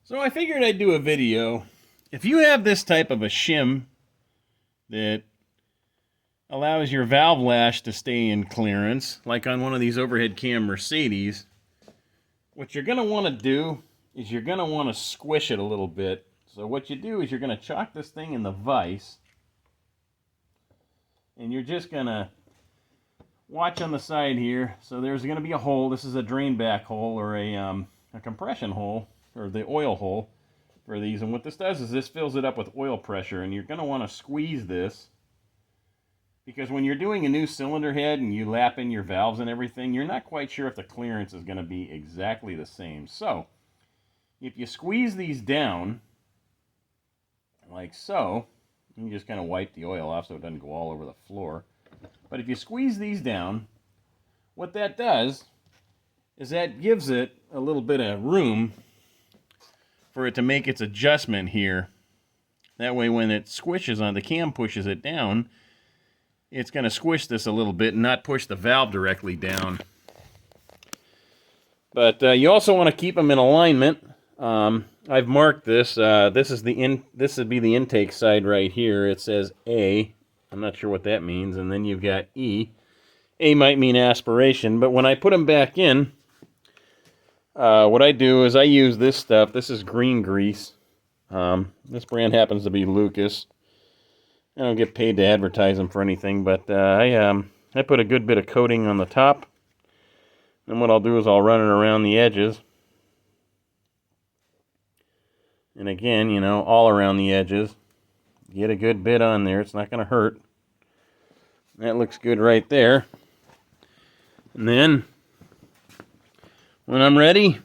So I figured I'd do a video. If you have this type of a shim that allows your valve lash to stay in clearance, like on one of these overhead cam Mercedes, what you're going to want to do is you're going to want to squish it a little bit. So what you do is you're going to chock this thing in the vise, and you're just going to watch on the side here. So there's going to be a hole. This is a drain back hole, or a compression hole, or the oil hole for these. And what this does is this fills it up with oil pressure, and you're going to want to squeeze this, because when you're doing a new cylinder head and you lap in your valves and everything, you're not quite sure if the clearance is going to be exactly the same. So if you squeeze these down like so, you just kind of wipe the oil off so it doesn't go all over the floor. But if you squeeze these down, what that does is that gives it a little bit of room for it to make its adjustment here. That way when it squishes on, the cam pushes it down, it's going to squish this a little bit and not push the valve directly down. But you also want to keep them in alignment. I've marked this. This would be the intake side right here. It says A. I'm not sure what that means. And then you've got E. A might mean aspiration. But when I put them back in, what I do is I use this stuff. This is green grease. This brand happens to be Lucas. I don't get paid to advertise them for anything, but I put a good bit of coating on the top. And what I'll do is I'll run it around the edges. And again, you know, all around the edges. Get a good bit on there. It's not going to hurt. That looks good right there. And then, when I'm ready,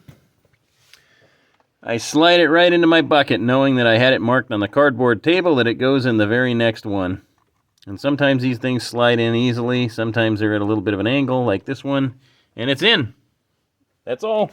I slide it right into my bucket, knowing that I had it marked on the cardboard table that it goes in the very next one. And sometimes these things slide in easily. Sometimes they're at a little bit of an angle, like this one. And it's in. That's all.